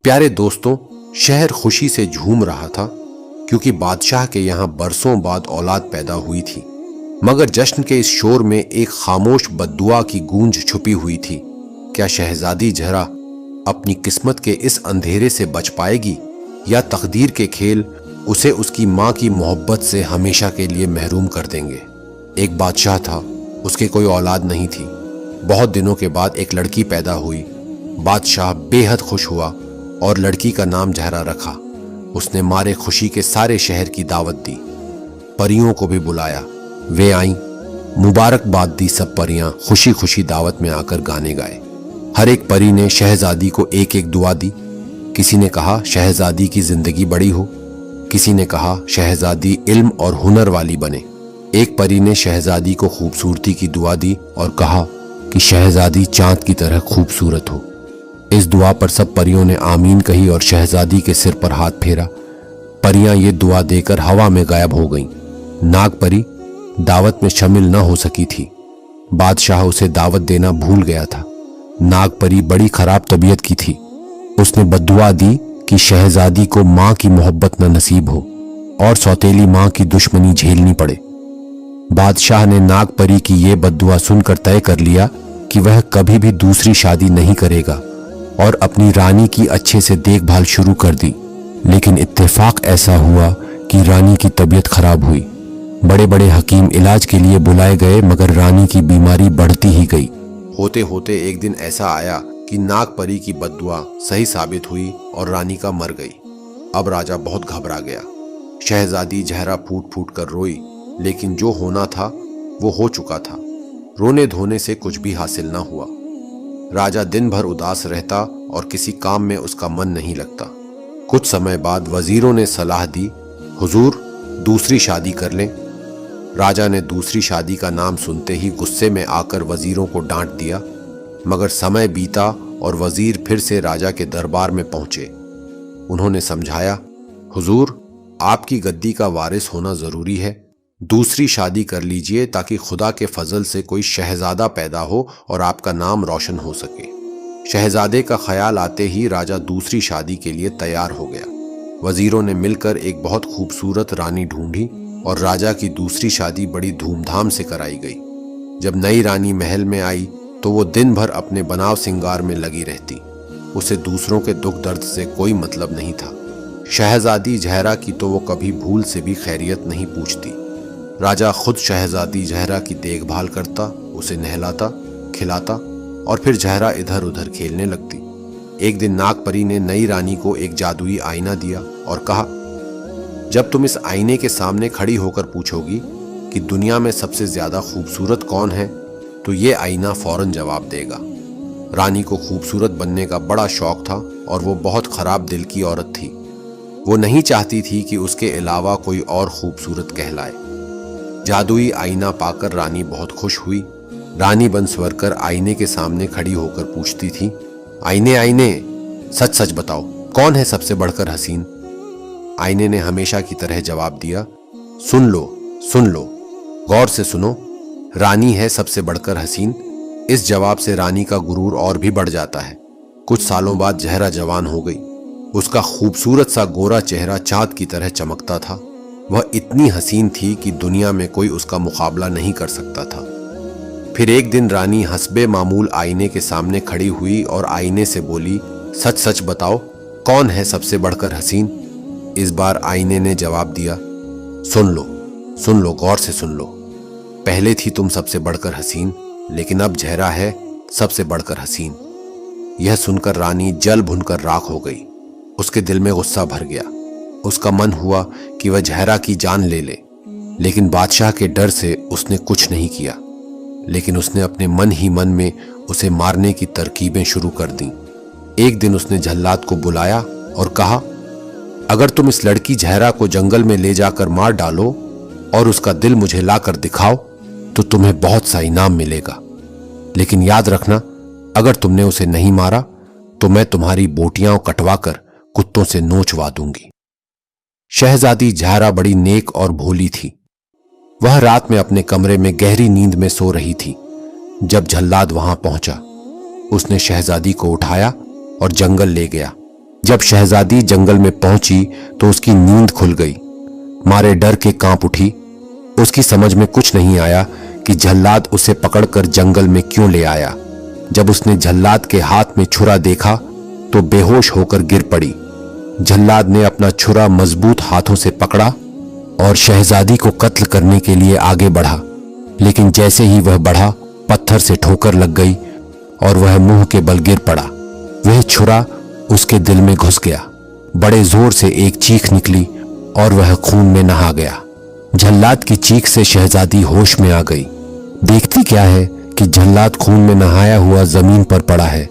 प्यारे दोस्तों, शहर खुशी से झूम रहा था क्योंकि बादशाह के यहाँ बरसों बाद औलाद पैदा हुई थी। मगर जश्न के इस शोर में एक खामोश बद्दुआ की गूंज छुपी हुई थी। क्या शहजादी जहरा अपनी किस्मत के इस अंधेरे से बच पाएगी या तकदीर के खेल उसे उसकी माँ की मोहब्बत से हमेशा के लिए महरूम कर देंगे। एक बादशाह था, उसके कोई औलाद नहीं थी। बहुत दिनों के बाद एक लड़की पैदा हुई। बादशाह बेहद खुश हुआ और लड़की का नाम जहरा रखा। उसने मारे खुशी के सारे शहर की दावत दी, परियों को भी बुलाया। वे आईं, मुबारकबाद दी। सब परियां खुशी खुशी दावत में आकर गाने गाए। हर एक परी ने शहजादी को एक एक दुआ दी। किसी ने कहा शहजादी की जिंदगी बड़ी हो, किसी ने कहा शहजादी इल्म और हुनर वाली बने। एक परी ने शहजादी को खूबसूरती की दुआ दी और कहा कि शहजादी चांद की तरह खूबसूरत हो। इस दुआ पर सब परियों ने आमीन कही और शहजादी के सिर पर हाथ फेरा। परियां ये दुआ देकर हवा में गायब हो गईं। नाग परी दावत में शामिल न हो सकी थी। बादशाह उसे दावत देना भूल गया था। नाग परी बड़ी खराब तबीयत की थी। उसने बद्दुआ दी कि शहजादी को मां की मोहब्बत न नसीब हो और सौतेली मां की दुश्मनी झेलनी पड़े। बादशाह ने नाग परी की ये बद्दुआ सुनकर तय कर लिया कि वह कभी भी दूसरी शादी नहीं करेगा और अपनी रानी की अच्छे से देखभाल शुरू कर दी। लेकिन इत्तेफाक ऐसा हुआ कि रानी की तबीयत खराब हुई। बड़े बड़े हकीम इलाज के लिए बुलाए गए, मगर रानी की बीमारी बढ़ती ही गई। होते होते एक दिन ऐसा आया कि नाग परी की बद्दुआ सही साबित हुई और रानी का मर गई। अब राजा बहुत घबरा गया। शहजादी जहरा फूट फूट कर रोई, लेकिन जो होना था वो हो चुका था। रोने धोने से कुछ भी हासिल न हुआ। राजा दिन भर उदास रहता और किसी काम में उसका मन नहीं लगता। कुछ समय बाद वजीरों ने सलाह दी, हुजूर दूसरी शादी कर लें। राजा ने दूसरी शादी का नाम सुनते ही गुस्से में आकर वजीरों को डांट दिया। मगर समय बीता और वजीर फिर से राजा के दरबार में पहुंचे। उन्होंने समझाया, हुजूर आपकी गद्दी का वारिस होना जरूरी है। दूसरी शादी कर लीजिए ताकि खुदा के फजल से कोई शहजादा पैदा हो और आपका नाम रोशन हो सके। शहजादे का ख्याल आते ही राजा दूसरी शादी के लिए तैयार हो गया। वजीरों ने मिलकर एक बहुत खूबसूरत रानी ढूंढी और राजा की दूसरी शादी बड़ी धूमधाम से कराई गई। जब नई रानी महल में आई तो वो दिन भर अपने बनाव सिंगार में लगी रहती। उसे दूसरों के दुख दर्द से कोई मतलब नहीं था। शहजादी जहरा की तो वो कभी भूल से भी खैरियत नहीं पूछती। राजा खुद शहजादी जहरा की देखभाल करता, उसे नहलाता खिलाता और फिर जहरा इधर उधर खेलने लगती। एक दिन नाग परी ने नई रानी को एक जादुई आईना दिया और कहा, जब तुम इस आईने के सामने खड़ी होकर पूछोगी कि दुनिया में सबसे ज्यादा खूबसूरत कौन है, तो ये आईना फौरन जवाब देगा। रानी को खूबसूरत बनने का बड़ा शौक था और वो बहुत खराब दिल की औरत थी। वो नहीं चाहती थी कि उसके अलावा कोई और खूबसूरत कहलाए। जादुई आईना पाकर रानी बहुत खुश हुई। रानी बन स्वरकर आईने के सामने खड़ी होकर पूछती थी, आईने आईने सच सच बताओ, कौन है सबसे बढ़कर हसीन। आईने ने हमेशा की तरह जवाब दिया, सुन लो, गौर से सुनो, रानी है सबसे बढ़कर हसीन। इस जवाब से रानी का गुरूर और भी बढ़ जाता है। कुछ सालों बाद जहरा जवान हो गई। उसका खूबसूरत सा गोरा चेहरा चांद की तरह चमकता था। वह इतनी हसीन थी कि दुनिया में कोई उसका मुकाबला नहीं कर सकता था। फिर एक दिन रानी हस्बे मामूल आईने के सामने खड़ी हुई और आईने से बोली, सच सच बताओ, कौन है सबसे बढ़कर हसीन। इस बार आईने ने जवाब दिया, सुन लो, गौर से सुन लो। पहले थी तुम सबसे बढ़कर हसीन, लेकिन अब जहरा है सबसे बढ़कर हसीन। यह सुनकर रानी जल भुनकर राख हो गई। उसके दिल में गुस्सा भर गया। उसका मन हुआ कि वह जहरा की जान ले ले, लेकिन बादशाह के डर से उसने कुछ नहीं किया। लेकिन उसने अपने मन ही मन में उसे मारने की तरकीबें शुरू कर दी। एक दिन उसने जल्लाद को बुलाया और कहा, अगर तुम इस लड़की जहरा को जंगल में ले जाकर मार डालो और उसका दिल मुझे लाकर दिखाओ तो तुम्हें बहुत सा इनाम मिलेगा। लेकिन याद रखना, अगर तुमने उसे नहीं मारा तो मैं तुम्हारी बोटियां कटवाकर कुत्तों से नोचवा दूंगी। शहजादी जहरा बड़ी नेक और भोली थी। वह रात में अपने कमरे में गहरी नींद में सो रही थी जब जल्लाद वहां पहुंचा। उसने शहजादी को उठाया और जंगल ले गया। जब शहजादी जंगल में पहुंची तो उसकी नींद खुल गई। मारे डर के कांप उठी। उसकी समझ में कुछ नहीं आया कि जल्लाद उसे पकड़कर जंगल में क्यों ले आया। जब उसने जल्लाद के हाथ में छुरा देखा तो बेहोश होकर गिर पड़ी। जल्लाद ने अपना छुरा मजबूत हाथों से पकड़ा और शहजादी को कत्ल करने के लिए आगे बढ़ा, लेकिन जैसे ही वह बढ़ा पत्थर से ठोकर लग गई और वह मुंह के बल गिर पड़ा। वह छुरा उसके दिल में घुस गया। बड़े जोर से एक चीख निकली और वह खून में नहा गया। जल्लाद की चीख से शहजादी होश में आ गई। देखती क्या है कि जल्लाद खून में नहाया हुआ जमीन पर पड़ा है।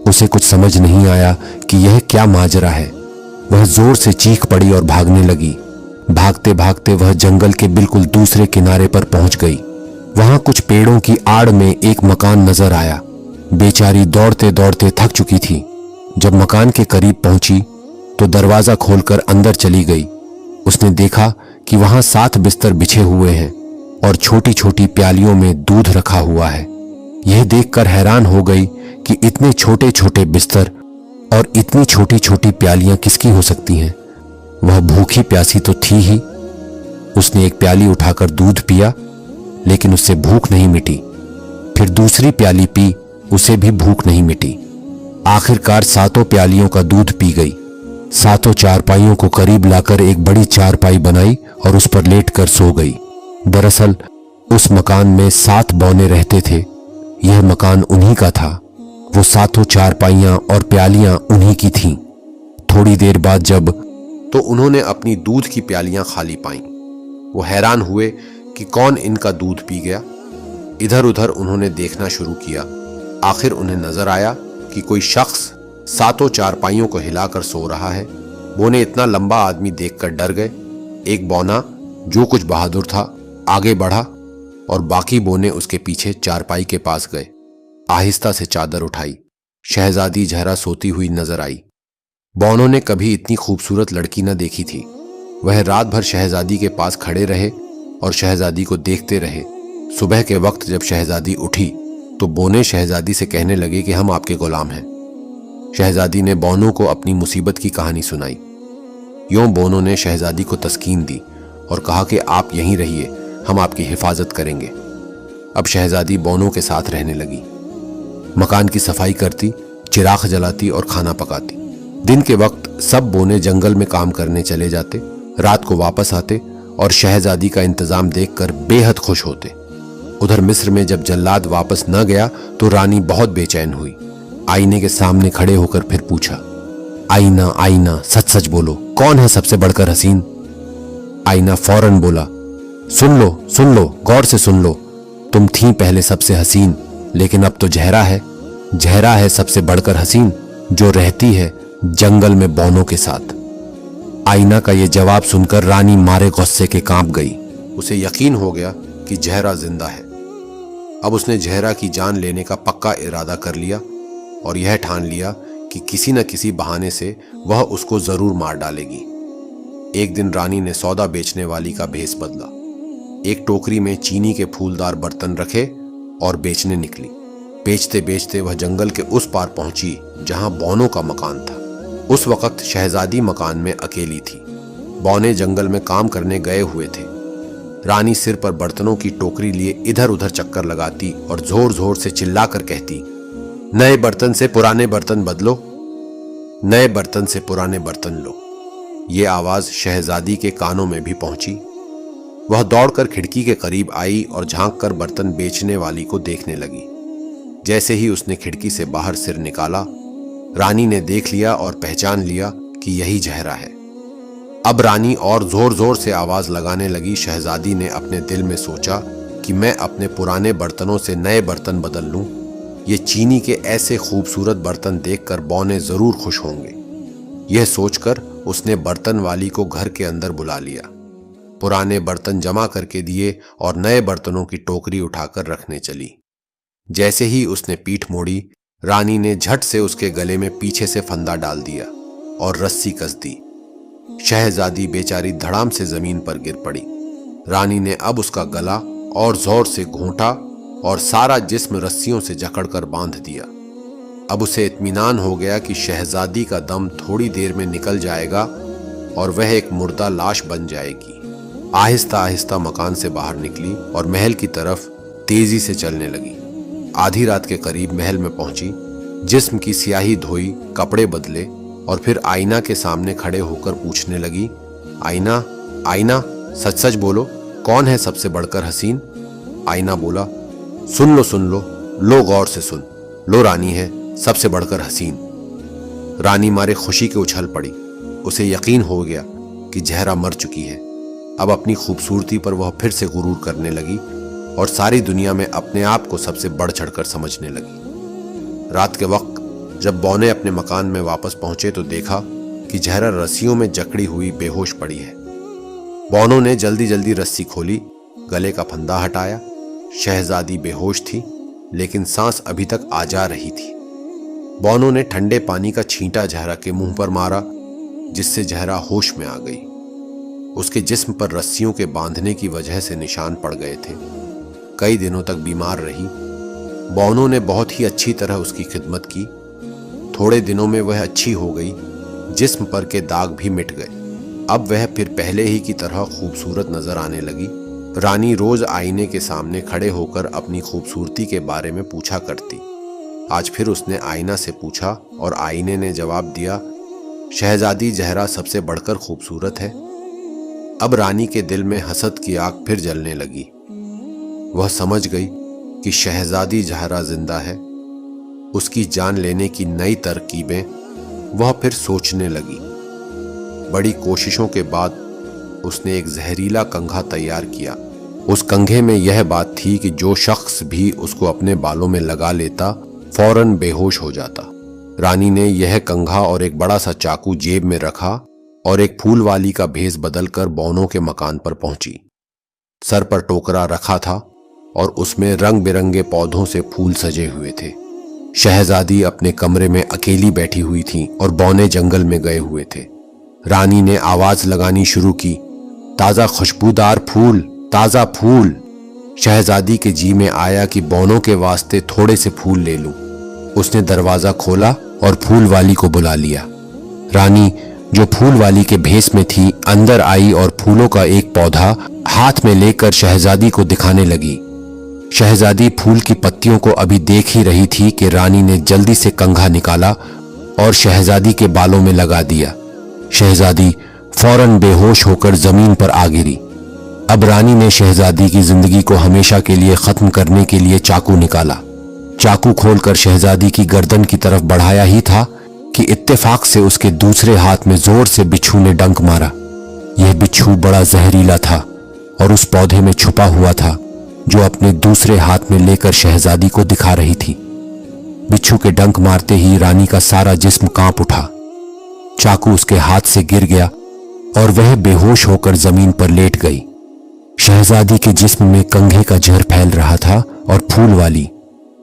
उसे कुछ समझ नहीं आया कि यह क्या माजरा है। वह जोर से चीख पड़ी और भागने लगी। भागते भागते वह जंगल के बिल्कुल दूसरे किनारे पर पहुंच गई। वहां कुछ पेड़ों की आड़ में एक मकान नजर आया। बेचारी दौड़ते दौड़ते थक चुकी थी। जब मकान के करीब पहुंची तो दरवाजा खोलकर अंदर चली गई। उसने देखा कि वहां 7 बिस्तर बिछे हुए हैं और छोटी छोटी प्यालियों में दूध रखा हुआ है। यह देखकर हैरान हो गई कि इतने छोटे छोटे बिस्तर और इतनी छोटी छोटी प्यालियां किसकी हो सकती हैं। वह भूखी प्यासी तो थी ही। उसने एक प्याली उठाकर दूध पिया, लेकिन उससे भूख नहीं मिटी। फिर दूसरी प्याली पी, उसे भी भूख नहीं मिटी। आखिरकार 7 प्यालियों का दूध पी गई। 7 चारपाइयों को करीब लाकर एक बड़ी चारपाई बनाई और उस पर लेटकर सो गई। दरअसल उस मकान में 7 बौने रहते थे। यह मकान उन्हीं का था। वो 7 चारपाइयां और प्यालियां उन्हीं की थीं। थोड़ी देर बाद जब तो उन्होंने अपनी दूध की प्यालियां खाली पाईं। वो हैरान हुए कि कौन इनका दूध पी गया। इधर उधर उन्होंने देखना शुरू किया। आखिर उन्हें नजर आया कि कोई शख्स 7 चारपाइयों को हिलाकर सो रहा है। बोने इतना लंबा आदमी देखकर डर गए। एक बौना जो कुछ बहादुर था आगे बढ़ा और बाकी बोने उसके पीछे चारपाई के पास गए। आहिस्ता से चादर उठाई। शहजादी जहरा सोती हुई नजर आई। बौनों ने कभी इतनी खूबसूरत लड़की न देखी थी। वह रात भर शहजादी के पास खड़े रहे और शहजादी को देखते रहे। सुबह के वक्त जब शहजादी उठी तो बोने शहजादी से कहने लगे कि हम आपके गुलाम हैं। शहजादी ने बौनों को अपनी मुसीबत की कहानी सुनाई। यूं बोनों ने शहजादी को तस्कीन दी और कहा कि आप यहीं रहिए, हम आपकी हिफाजत करेंगे। अब शहजादी बौनों के साथ रहने लगी। मकान की सफाई करती, चिराग जलाती और खाना पकाती। दिन के वक्त सब बोने जंगल में काम करने चले जाते, रात को वापस आते और शहजादी का इंतजाम देखकर बेहद खुश होते। उधर मिस्र में जब जल्लाद वापस न गया तो रानी बहुत बेचैन हुई। आईने के सामने खड़े होकर फिर पूछा, आईना आईना सच सच बोलो, कौन है सबसे बढ़कर हसीन? आईना फौरन बोला, सुन लो गौर से सुन लो। तुम थी पहले सबसे हसीन, लेकिन अब तो जहरा है सबसे बढ़कर हसीन, जो रहती है जंगल में बौनों के साथ। आईना का यह जवाब सुनकर रानी मारे गुस्से के कांप गई। उसे यकीन हो गया कि जहरा जिंदा है। अब उसने जहरा की जान लेने का पक्का इरादा कर लिया और यह ठान लिया कि किसी न किसी बहाने से वह उसको जरूर मार डालेगी। एक दिन रानी ने सौदा बेचने वाली का भेष बदला। एक टोकरी में चीनी के फूलदार बर्तन रखे और बेचने निकली। बेचते बेचते वह जंगल के उस पार पहुंची जहां बौनों का मकान था। उस वक्त शहजादी मकान में अकेली थी। बौने जंगल में काम करने गए हुए थे। रानी सिर पर बर्तनों की टोकरी लिए इधर उधर चक्कर लगाती और जोर जोर से चिल्लाकर कहती, नए बर्तन से पुराने बर्तन बदलो, नए बर्तन से पुराने बर्तन लो। ये आवाज शहजादी के कानों में भी पहुंची। वह दौड़कर खिड़की के करीब आई और झांककर बर्तन बेचने वाली को देखने लगी। जैसे ही उसने खिड़की से बाहर सिर निकाला, रानी ने देख लिया और पहचान लिया कि यही जहरा है। अब रानी और जोर जोर से आवाज लगाने लगी। शहजादी ने अपने दिल में सोचा कि मैं अपने पुराने बर्तनों से नए बर्तन बदल लूं। ये चीनी के ऐसे खूबसूरत बर्तन देखकर बौने जरूर खुश होंगे। यह सोचकर उसने बर्तन वाली को घर के अंदर बुला लिया। पुराने बर्तन जमा करके दिए और नए बर्तनों की टोकरी उठाकर रखने चली। जैसे ही उसने पीठ मोड़ी, रानी ने झट से उसके गले में पीछे से फंदा डाल दिया और रस्सी कस दी। शहजादी बेचारी धड़ाम से जमीन पर गिर पड़ी। रानी ने अब उसका गला और जोर से घोंटा और सारा जिस्म रस्सियों से जकड़कर बांध दिया। अब उसे इत्मीनान हो गया कि शहजादी का दम थोड़ी देर में निकल जाएगा और वह एक मुर्दा लाश बन जाएगी। आहिस्ता आहिस्ता मकान से बाहर निकली और महल की तरफ तेजी से चलने लगी। आधी रात के करीब महल में पहुंची, जिस्म की स्याही धोई, कपड़े बदले और फिर आईना के सामने खड़े होकर पूछने लगी, आईना आईना सच सच बोलो, कौन है सबसे बढ़कर हसीन? आईना बोला, सुन लो, लो गौर से सुन, लो रानी है सबसे बढ़कर हसीन। रानी मारे खुशी के उछल पड़ी। उसे यकीन हो गया कि जहरा मर चुकी है। अब अपनी खूबसूरती पर वह फिर से गुरूर करने लगी और सारी दुनिया में अपने आप को सबसे बढ़ चढ़कर समझने लगी। रात के वक्त जब बौने अपने मकान में वापस पहुंचे तो देखा कि जहरा रस्सियों में जकड़ी हुई बेहोश पड़ी है। बौनों ने जल्दी जल्दी रस्सी खोली, गले का फंदा हटाया। शहजादी बेहोश थी, लेकिन सांस अभी तक आ जा रही थी। बौनों ने ठंडे पानी का छींटा जहरा के मुंह पर मारा, जिससे जहरा होश में आ गई। उसके जिस्म पर रस्सियों के बांधने की वजह से निशान पड़ गए थे। कई दिनों तक बीमार रही। बौनों ने बहुत ही अच्छी तरह उसकी खिदमत की। थोड़े दिनों में वह अच्छी हो गई। जिस्म पर के दाग भी मिट गए। अब वह फिर पहले ही की तरह खूबसूरत नजर आने लगी। रानी रोज आईने के सामने खड़े होकर अपनी खूबसूरती के बारे में पूछा करती। आज फिर उसने आईना से पूछा और आईने ने जवाब दिया, शहजादी जहरा सबसे बढ़कर खूबसूरत है। अब रानी के दिल में हसद की आग फिर जलने लगी। वह समझ गई कि शहजादी जहरा जिंदा है। उसकी जान लेने की नई तरकीबें वह फिर सोचने लगी। बड़ी कोशिशों के बाद उसने एक जहरीला कंघा तैयार किया। उस कंघे में यह बात थी कि जो शख्स भी उसको अपने बालों में लगा लेता फौरन बेहोश हो जाता। रानी ने यह कंघा और एक बड़ा सा चाकू जेब में रखा और एक फूल वाली का भेष बदलकर बौनों के मकान पर पहुंची। सर पर टोकरा रखा था और उसमें रंग बिरंगे पौधों से फूल सजे हुए थे। शहजादी अपने कमरे में अकेली बैठी हुई थी और बौने जंगल में गए हुए थे। रानी ने आवाज लगानी शुरू की, ताजा खुशबूदार फूल, ताजा फूल। शहजादी के जी में आया कि बौनों के वास्ते थोड़े से फूल ले लूं। उसने दरवाजा खोला और फूल वाली को बुला लिया। रानी जो फूल वाली के भेष में थी अंदर आई और फूलों का एक पौधा हाथ में लेकर शहजादी को दिखाने लगी। शहजादी फूल की पत्तियों को अभी देख ही रही थी कि रानी ने जल्दी से कंघा निकाला और शहजादी के बालों में लगा दिया। शहजादी फौरन बेहोश होकर जमीन पर आ गिरी। अब रानी ने शहजादी की जिंदगी को हमेशा के लिए खत्म करने के लिए चाकू निकाला। चाकू खोलकर शहजादी की गर्दन की तरफ बढ़ाया ही था कि इत्तेफाक से उसके दूसरे हाथ में जोर से बिच्छू ने डंक मारा। यह बिच्छू बड़ा जहरीला था और उस पौधे में छुपा हुआ था जो अपने दूसरे हाथ में लेकर शहजादी को दिखा रही थी। बिच्छू के डंक मारते ही रानी का सारा जिस्म कांप उठा। चाकू उसके हाथ से गिर गया और वह बेहोश होकर जमीन पर लेट गई। शहजादी के जिस्म में कंघे का जहर फैल रहा था और फूल वाली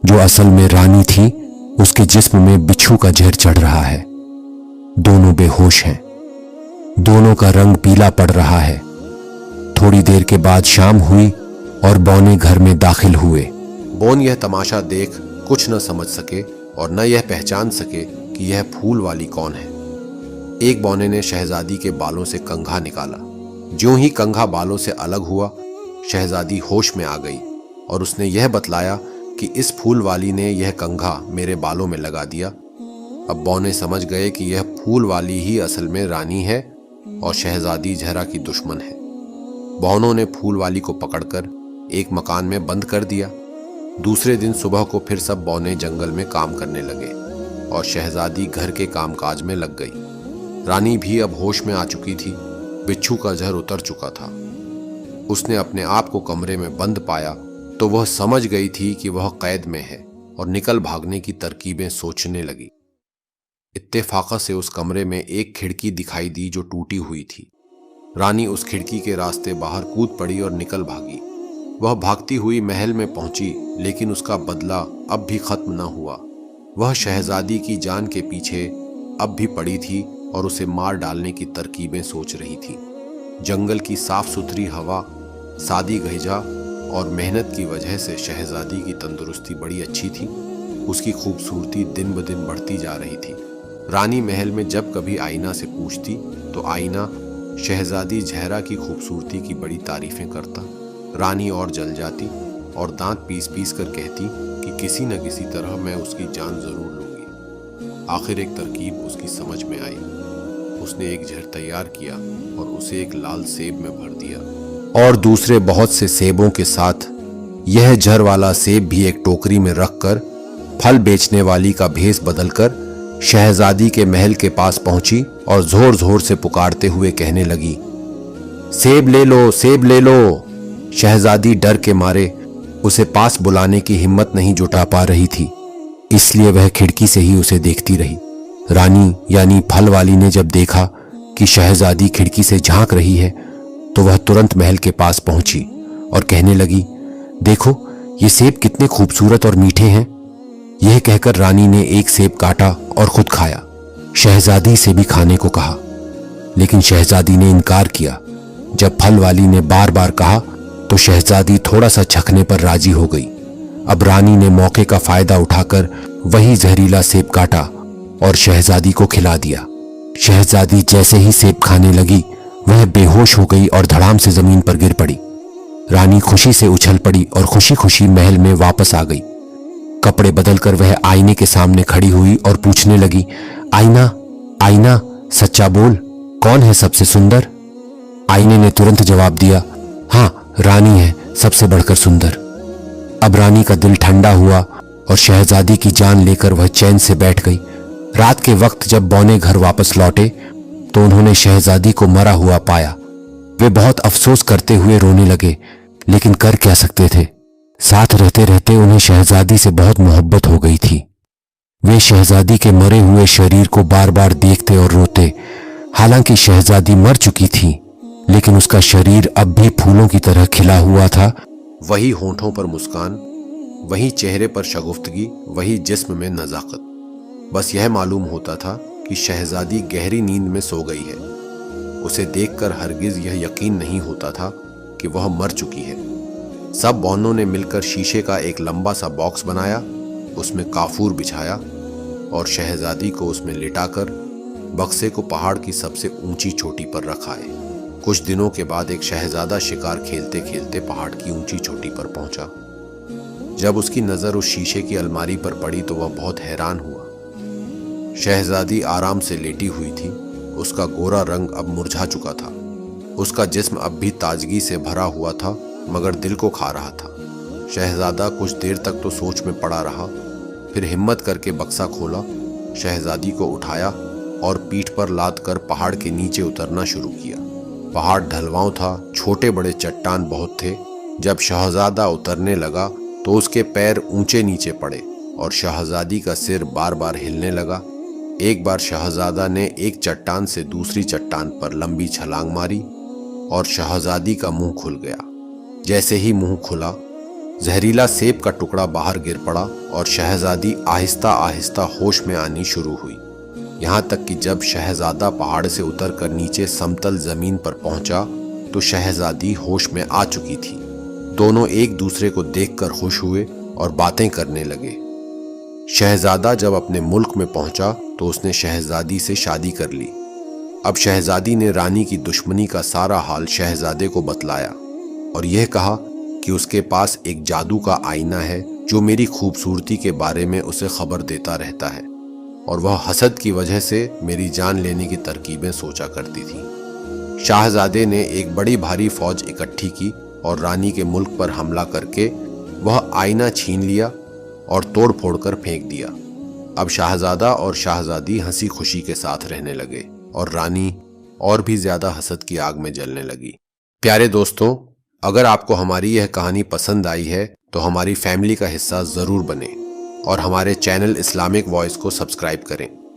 जो असल में रानी थी उसके जिस्म में बिच्छू का जहर चढ़ रहा है। दोनों बेहोश हैं। दोनों का रंग पीला पड़ रहा है। थोड़ी देर के बाद शाम हुई और बौने घर में दाखिल हुए। बौन यह तमाशा देख कुछ न समझ सके और न यह पहचान सके कि यह फूल वाली कौन है। एक बौने ने शहजादी के बालों से कंघा निकाला। ज्यों ही कंघा बालों से अलग हुआ, शहजादी होश में आ गई और उसने यह बतलाया कि इस फूल वाली ने यह कंघा मेरे बालों में लगा दिया। अब बौने समझ गए कि यह फूल वाली ही असल में रानी है और शहजादी जहरा की दुश्मन है। बौनों ने फूल वाली को पकड़कर एक मकान में बंद कर दिया। दूसरे दिन सुबह को फिर सब बौने जंगल में काम करने लगे और शहजादी घर के कामकाज में लग गई। रानी भी अब होश में आ चुकी थी। बिच्छू का जहर उतर चुका था। उसने अपने आप को कमरे में बंद पाया तो वह समझ गई थी कि वह कैद में है और निकल भागने की तरकीबें सोचने लगी। इत्तेफाका से उस कमरे में एक खिड़की दिखाई दी जो टूटी हुई थी। रानी उस खिड़की के रास्ते बाहर कूद पड़ी और निकल भागी। वह भागती हुई महल में पहुंची, लेकिन उसका बदला अब भी खत्म न हुआ। वह शहजादी की जान के पीछे अब भी पड़ी थी और उसे मार डालने की तरकीबें सोच रही थी। जंगल की साफ सुथरी हवा, सादी गहिजा और मेहनत की वजह से शहजादी की तंदुरुस्ती बड़ी अच्छी थी। उसकी खूबसूरती दिन ब दिन बढ़ती जा रही थी। रानी महल में जब कभी आईना से पूछती तो आईना शहजादी जहरा की खूबसूरती की बड़ी तारीफें करता। रानी और जल जाती और दांत पीस पीस कर कहती कि किसी न किसी तरह मैं उसकी जान जरूर लूंगी। आखिर एक तरकीब उसकी समझ में आई। उसने एक जहर तैयार किया और उसे एक लाल सेब में भर दिया और दूसरे बहुत से सेबों के साथ यह जहर वाला सेब भी एक टोकरी में रखकर फल बेचने वाली का भेष बदलकर शहजादी के महल के पास पहुंची और जोर जोर से पुकारते हुए कहने लगी, सेब ले लो, सेब ले लो। शहजादी डर के मारे उसे पास बुलाने की हिम्मत नहीं जुटा पा रही थी, इसलिए वह खिड़की से ही उसे देखती रही। रानी यानी फल वाली ने जब देखा कि शहजादी खिड़की से झांक रही है तो वह तुरंत महल के पास पहुंची और कहने लगी, देखो ये सेब कितने खूबसूरत और मीठे हैं। यह कहकर रानी ने एक सेब काटा और खुद खाया। शहजादी से भी खाने को कहा, लेकिन शहजादी ने इनकार किया। जब फल वाली ने बार बार कहा तो शहजादी थोड़ा सा चखने पर राजी हो गई। अब रानी ने मौके का फायदा उठाकर वही जहरीला सेब काटा और शहजादी को खिला दिया। शहजादी जैसे ही सेब खाने लगी वह बेहोश हो गई और धड़ाम से जमीन पर गिर पड़ी। रानी खुशी से उछल पड़ी और खुशी खुशी महल में वापस आ गई। कपड़े बदलकर वह आईने के सामने खड़ी हुई और पूछने लगी, आईना, आईना, सच्चा बोल, कौन है सबसे सुंदर? आईने ने तुरंत जवाब दिया, हाँ, रानी है सबसे बढ़कर सुंदर। अब रानी का दिल ठंडा हुआ और शहजादी की जान लेकर वह चैन से बैठ गई। रात के वक्त जब बौने घर वापस लौटे तो उन्होंने शहजादी को मरा हुआ पाया। वे बहुत अफसोस करते हुए रोने लगे, लेकिन कर क्या सकते थे। साथ रहते रहते उन्हें शहजादी से बहुत मोहब्बत हो गई थी। वे शहजादी के मरे हुए शरीर को बार बार देखते और रोते। हालांकि शहजादी मर चुकी थी, लेकिन उसका शरीर अब भी फूलों की तरह खिला हुआ था। वही होंठों पर मुस्कान, वही चेहरे पर शगुफ्तगी, वही जिस्म में नजाकत। बस यह मालूम होता था कि शहजादी गहरी नींद में सो गई है। उसे देखकर हरगिज यह यकीन नहीं होता था कि वह मर चुकी है। सब बौनों ने मिलकर शीशे का एक लंबा सा बॉक्स बनाया, उसमें काफूर बिछाया और शहजादी को उसमें लिटाकर बक्से को पहाड़ की सबसे ऊंची चोटी पर रखाए। कुछ दिनों के बाद एक शहजादा शिकार खेलते खेलते पहाड़ की ऊंची चोटी पर पहुंचा। जब उसकी नजर उस शीशे की अलमारी पर पड़ी तो वह बहुत हैरान हुआ। शहजादी आराम से लेटी हुई थी। उसका गोरा रंग अब मुरझा चुका था। उसका जिस्म अब भी ताजगी से भरा हुआ था, मगर दिल को खा रहा था। शहजादा कुछ देर तक तो सोच में पड़ा रहा, फिर हिम्मत करके बक्सा खोला, शहजादी को उठाया और पीठ पर लाद कर पहाड़ के नीचे उतरना शुरू किया। पहाड़ ढलवां था, छोटे बड़े चट्टान बहुत थे। जब शहजादा उतरने लगा तो उसके पैर ऊंचे नीचे पड़े और शहजादी का सिर बार बार हिलने लगा। एक बार शहजादा ने एक चट्टान से दूसरी चट्टान पर लंबी छलांग मारी और शहजादी का मुंह खुल गया। जैसे ही मुंह खुला, जहरीला सेब का टुकड़ा बाहर गिर पड़ा और शहजादी आहिस्ता आहिस्ता होश में आनी शुरू हुई। यहाँ तक कि जब शहजादा पहाड़ से उतरकर नीचे समतल जमीन पर पहुंचा तो शहजादी होश में आ चुकी थी। दोनों एक दूसरे को देखकर खुश हुए और बातें करने लगे। शहजादा जब अपने मुल्क में पहुंचा तो उसने शहजादी से शादी कर ली। अब शहजादी ने रानी की दुश्मनी का सारा हाल शहजादे को बतलाया और यह कहा कि उसके पास एक जादू का आईना है जो मेरी खूबसूरती के बारे में उसे खबर देता रहता है और वह हसद की वजह से मेरी जान लेने की तरकीबें सोचा करती थी। शाहजादे ने एक बड़ी भारी फौज इकट्ठी की और रानी के मुल्क पर हमला करके वह आईना छीन लिया और तोड़ फोड़ कर फेंक दिया। अब शहजादा और शहजादी हंसी खुशी के साथ रहने लगे और रानी और भी ज्यादा हसद की आग में जलने लगी। प्यारे दोस्तों, अगर आपको हमारी यह कहानी पसंद आई है तो हमारी फैमिली का हिस्सा जरूर बने और हमारे चैनल इस्लामिक वॉइस को सब्सक्राइब करें।